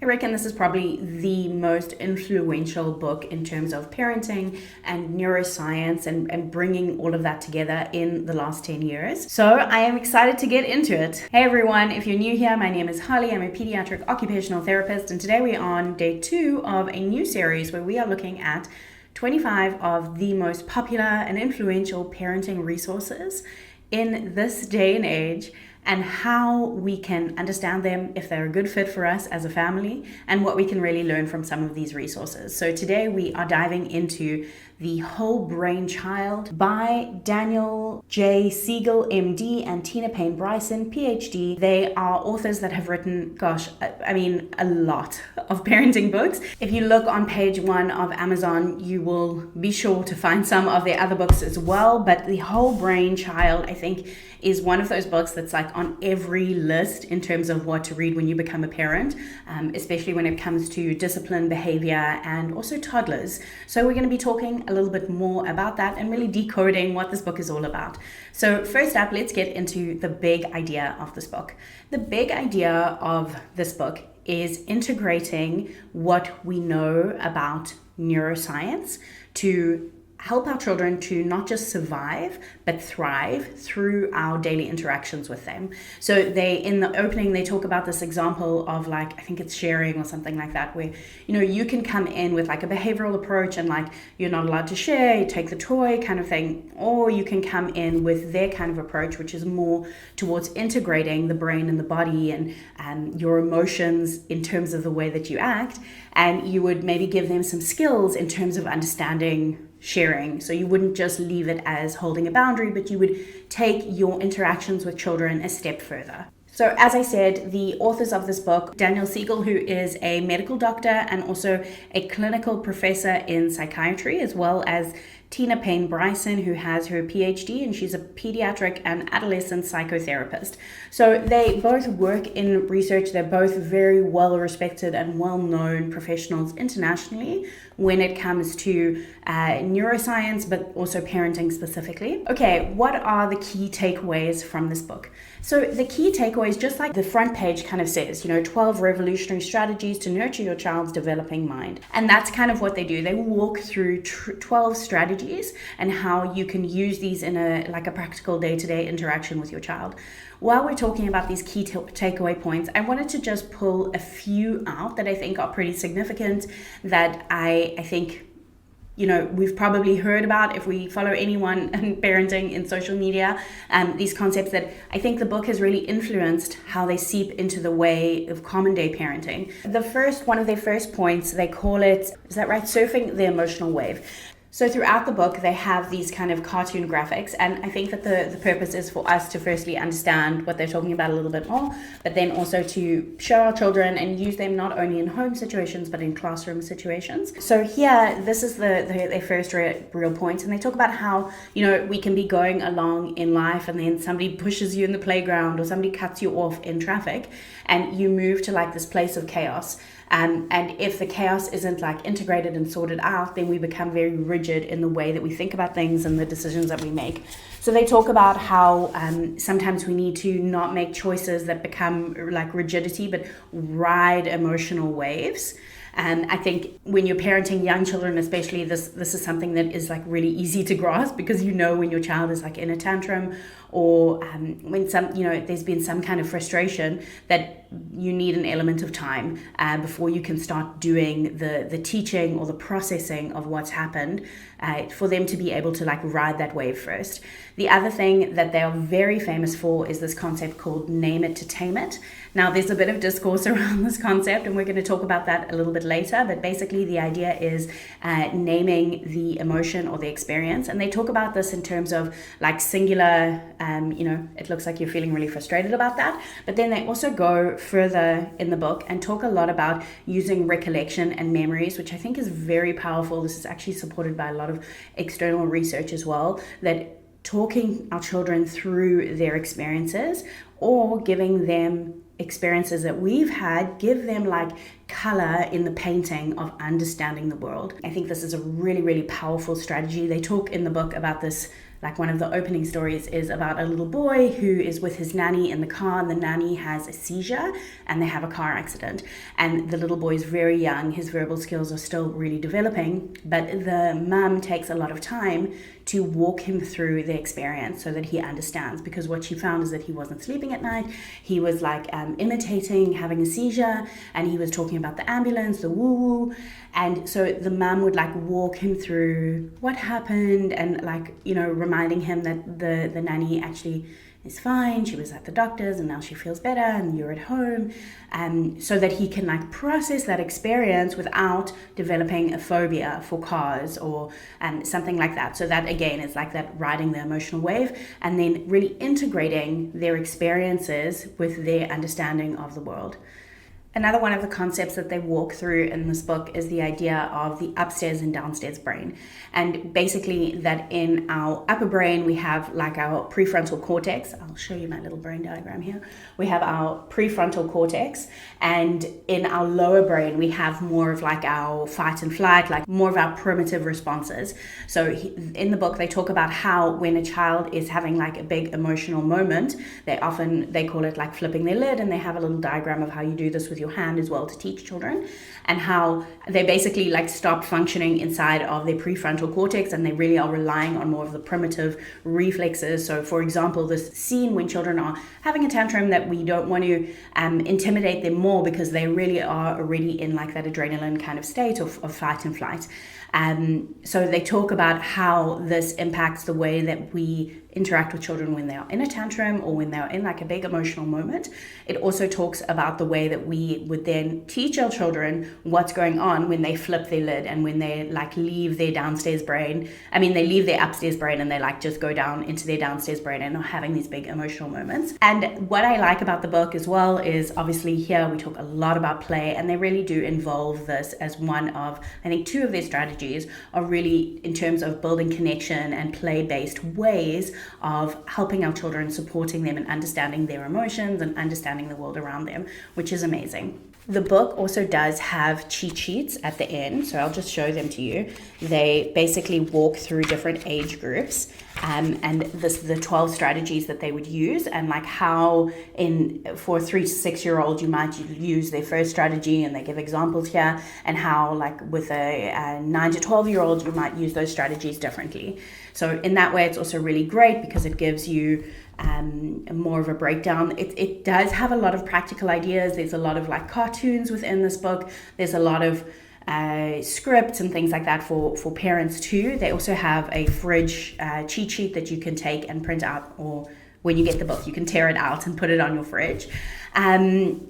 reckon this is probably the most influential book in terms of parenting and neuroscience and bringing all of that together in the last 10 years. So I am excited to get into it. Hey everyone, if you're new here, my name is Holly. I'm a pediatric occupational therapist, and today we're on day 2 of a new series where we are looking at 25 of the most popular and influential parenting resources in this day and age, and how we can understand them, if they're a good fit for us as a family, and what we can really learn from some of these resources. So today we are diving into The Whole Brain Child by Daniel J. Seigel, MD, and Tina Payne Bryson, PhD. They are authors that have written, a lot of parenting books. If you look on page 1 of Amazon, you will be sure to find some of their other books as well. But The Whole Brain Child, I think, is one of those books that's like on every list in terms of what to read when you become a parent, especially when it comes to discipline, behavior, and also toddlers. So we're going to be talking a little bit more about that and really decoding what this book is all about. So first up, let's get into the big idea of this book. The big idea of this book is integrating what we know about neuroscience to help our children to not just survive, but thrive through our daily interactions with them. So in the opening, they talk about this example of I think it's sharing or something like that, where, you can come in with a behavioral approach and you're not allowed to share, you take the toy kind of thing, or you can come in with their kind of approach, which is more towards integrating the brain and the body and your emotions in terms of the way that you act. And you would maybe give them some skills in terms of understanding sharing. So you wouldn't just leave it as holding a boundary, but you would take your interactions with children a step further. So as I said, the authors of this book, Daniel Seigel, who is a medical doctor and also a clinical professor in psychiatry, as well as Tina Payne Bryson, who has her PhD, and she's a pediatric and adolescent psychotherapist. So they both work in research. They're both very well respected and well-known professionals internationally when it comes to neuroscience, but also parenting specifically. Okay, what are the key takeaways from this book? So the key takeaways, just like the front page kind of says, 12 revolutionary strategies to nurture your child's developing mind. And that's kind of what they do. They walk through 12 strategies and how you can use these in a practical day-to-day interaction with your child. While we're talking about these key takeaway points, I wanted to just pull a few out that I think are pretty significant, that I think we've probably heard about if we follow anyone in parenting in social media, these concepts that I think the book has really influenced how they seep into the way of common day parenting. One of their first points, they call it, is that right? Surfing the emotional wave. So throughout the book, they have these kind of cartoon graphics, and I think that the purpose is for us to firstly understand what they're talking about a little bit more, but then also to show our children and use them not only in home situations, but in classroom situations. So here, this is their first real point, and they talk about how, we can be going along in life and then somebody pushes you in the playground or somebody cuts you off in traffic, and you move to this place of chaos. And if the chaos isn't integrated and sorted out, then we become very rigid in the way that we think about things and the decisions that we make. So they talk about how sometimes we need to not make choices that become rigidity, but ride emotional waves. And I think when you're parenting young children, especially, this is something that is really easy to grasp, because when your child is in a tantrum, or when there's been some kind of frustration, that you need an element of time before you can start doing the teaching or the processing of what's happened, for them to be able to ride that wave first. The other thing that they are very famous for is this concept called name it to tame it. Now, there's a bit of discourse around this concept, and we're going to talk about that a little bit later, but basically the idea is naming the emotion or the experience. And they talk about this in terms of singular, it looks like you're feeling really frustrated about that, but then they also go further in the book and talk a lot about using recollection and memories, which I think is very powerful. This is actually supported by a lot of external research as well, that talking our children through their experiences or giving them experiences that we've had, give them color in the painting of understanding the world. I think this is a really, really powerful strategy. They talk in the book about this like one of the opening stories is about a little boy who is with his nanny in the car, and the nanny has a seizure and they have a car accident. And the little boy is very young, his verbal skills are still really developing, but the mum takes a lot of time to walk him through the experience so that he understands, because what she found is that he wasn't sleeping at night, he was like imitating having a seizure, and he was talking about the ambulance, the woo-woo. And so the mum would like walk him through what happened, and like, you know, reminding him that the nanny actually is fine, she was at the doctor's and now she feels better and you're at home, so that he can like process that experience without developing a phobia for cars or something like that. So that again is like that riding the emotional wave and then really integrating their experiences with their understanding of the world. Another one of the concepts that they walk through in this book is the idea of the upstairs and downstairs brain. And basically that in our upper brain, we have like our prefrontal cortex. I'll show you my little brain diagram here. We have our prefrontal cortex, and in our lower brain, we have more of like our fight and flight, like more of our primitive responses. So in the book, they talk about how when a child is having like a big emotional moment, they call it like flipping their lid, and they have a little diagram of how you do this with your hand as well to teach children, and how they basically like stop functioning inside of their prefrontal cortex and they really are relying on more of the primitive reflexes. So for example, this scene when children are having a tantrum, that we don't want to intimidate them more because they really are already in like that adrenaline kind of state of fight and flight. So they talk about how this impacts the way that we interact with children when they are in a tantrum or when they're in like a big emotional moment. It also talks about the way that we would then teach our children what's going on when they flip their lid and when they like leave their downstairs brain. I mean, they leave their upstairs brain and they like just go down into their downstairs brain and are having these big emotional moments. And what I like about the book as well is obviously here we talk a lot about play, and they really do involve this as one of, I think, two of their strategies are really in terms of building connection and play-based ways of helping our children, supporting them and understanding their emotions and understanding the world around them, which is amazing. The book also does have cheat sheets at the end, so I'll just show them to you. They basically walk through different age groups and the 12 strategies that they would use, and like how for a 3 to 6 year old you might use their first strategy, and they give examples here, and how like with a 9 to 12 year old you might use those strategies differently. So in that way it's also really great because it gives you more of a breakdown. It does have a lot of practical ideas. There's a lot of like cartoons within this book. There's a lot of scripts and things like that for parents too. They also have a fridge cheat sheet that you can take and print out, or when you get the book you can tear it out and put it on your fridge.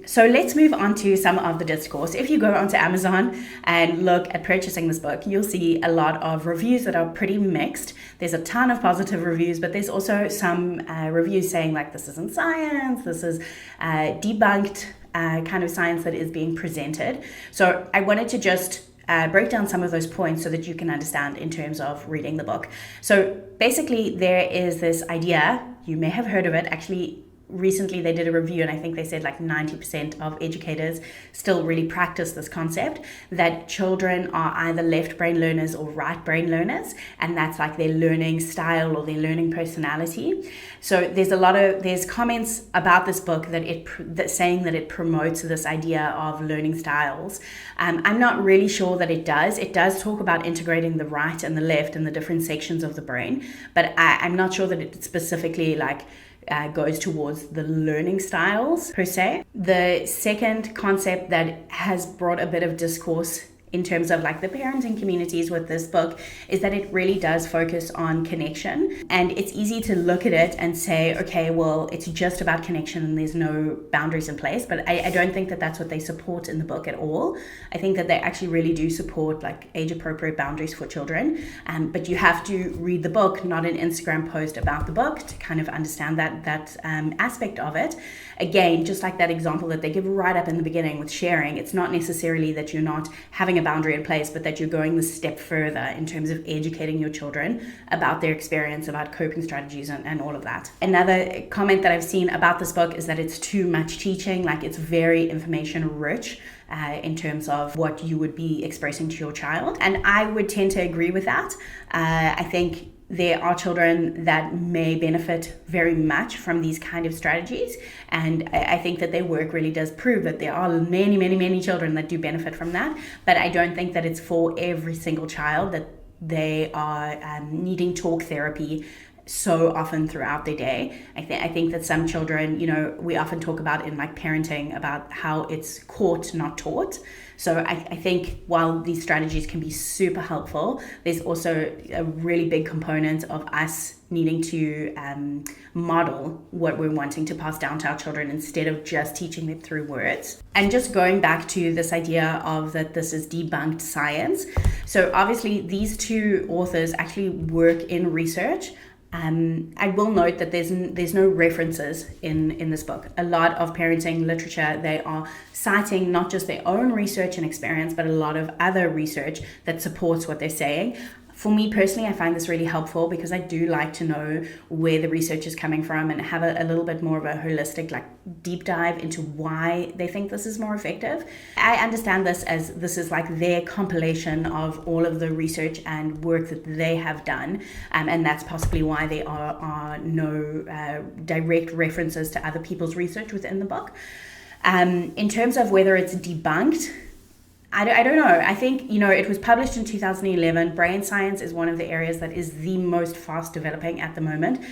So let's move on to some of the discourse. If you go onto Amazon and look at purchasing this book, you'll see a lot of reviews that are pretty mixed. There's a ton of positive reviews, but there's also some reviews saying like this isn't science, this is debunked kind of science that is being presented. So I wanted to just break down some of those points so that you can understand in terms of reading the book. So basically there is this idea, you may have heard of it, actually recently they did a review and I think they said like 90% of educators still really practice this concept that children are either left brain learners or right brain learners, and that's like their learning style or their learning personality. So there's comments about this book that saying that it promotes this idea of learning styles. I'm not really sure that it does. It does talk about integrating the right and the left and the different sections of the brain, but I'm not sure that it specifically like goes towards the learning styles per se. The second concept that has brought a bit of discourse in terms of like the parenting communities with this book is that it really does focus on connection, and it's easy to look at it and say, okay, well, it's just about connection and there's no boundaries in place, but I don't think that that's what they support in the book at all. I think that they actually really do support like age appropriate boundaries for children, but you have to read the book, not an Instagram post about the book, to kind of understand that aspect of it. Again, just like that example that they give right up in the beginning with sharing, it's not necessarily that you're not having a boundary in place, but that you're going the step further in terms of educating your children about their experience, about coping strategies and all of that. Another comment that I've seen about this book is that it's too much teaching, like it's very information rich. in terms of what you would be expressing to your child. And I would tend to agree with that. I think there are children that may benefit very much from these kind of strategies. And I think that their work really does prove that there are many, many, many children that do benefit from that. But I don't think that it's for every single child that they are needing talk therapy so often throughout their day. I think that some children, we often talk about in like parenting about how it's caught, not taught. So I think while these strategies can be super helpful, there's also a really big component of us needing to model what we're wanting to pass down to our children instead of just teaching them through words. And just going back to this idea of that this is debunked science. So obviously these two authors actually work in research. I will note that there's no references in this book. A lot of parenting literature, they are citing not just their own research and experience, but a lot of other research that supports what they're saying. For me personally, I find this really helpful because I do like to know where the research is coming from and have a little bit more of a holistic, like deep dive into why they think this is more effective. I understand this as this is like their compilation of all of the research and work that they have done. And that's possibly why there are no direct references to other people's research within the book. In terms of whether it's debunked, I don't know. I think, it was published in 2011. Brain science is one of the areas that is the most fast developing at the moment.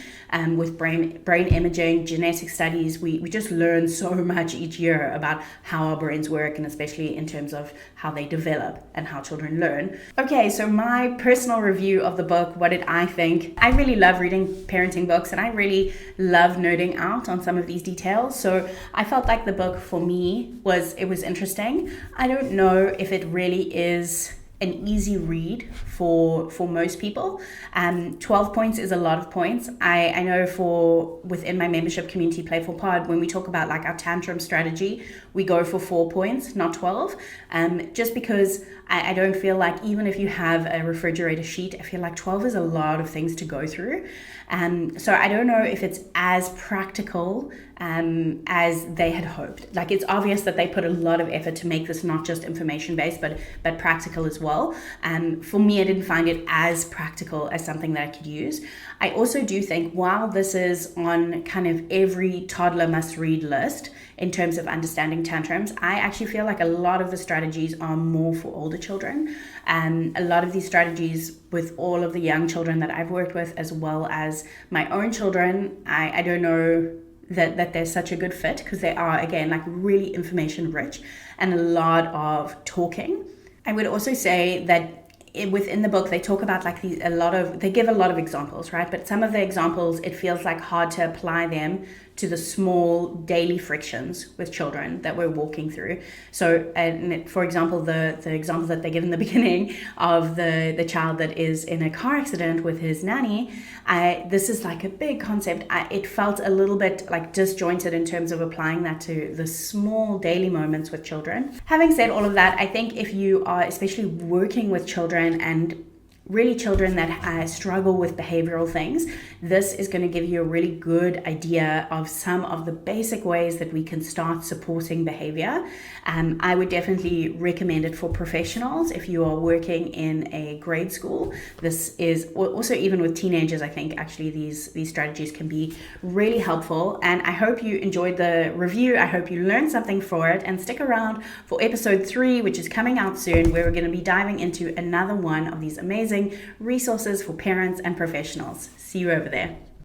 With brain imaging, genetic studies, we just learn so much each year about how our brains work, and especially in terms of how they develop and how children learn. Okay, so my personal review of the book, what did I think? I really love reading parenting books, and I really love nerding out on some of these details. So I felt like the book for me was interesting. I don't know if it really is an easy read for most people. 12 points is a lot of points. I know for within my membership community, Playful Pod, when we talk about like our tantrum strategy, we go for 4 points, not 12. Just because I don't feel like, even if you have a refrigerator sheet, I feel like 12 is a lot of things to go through. So I don't know if it's as practical as they had hoped. Like, it's obvious that they put a lot of effort to make this not just information based, but practical as well. For me, I didn't find it as practical as something that I could use. I also do think while this is on kind of every toddler must read list in terms of understanding tantrums, I actually feel like a lot of the strategies are more for older children. A lot of these strategies with all of the young children that I've worked with, as well as my own children, I don't know that they're such a good fit, because they are, again, like really information rich and a lot of talking. I would also say that within the book, they talk about like they give a lot of examples, right? But some of the examples, it feels like hard to apply them to the small daily frictions with children that we're walking through. So, for example, the example that they give in the beginning of the child that is in a car accident with his nanny, this is like a big concept. It felt a little bit like disjointed in terms of applying that to the small daily moments with children. Having said all of that, I think if you are especially working with children and really children that struggle with behavioral things, this is going to give you a really good idea of some of the basic ways that we can start supporting behavior. I would definitely recommend it for professionals if you are working in a grade school. This is also, even with teenagers, I think actually these strategies can be really helpful. And I hope you enjoyed the review. I hope you learned something for it, and stick around for episode 3, which is coming out soon, where we're going to be diving into another one of these amazing resources for parents and professionals. See you over there.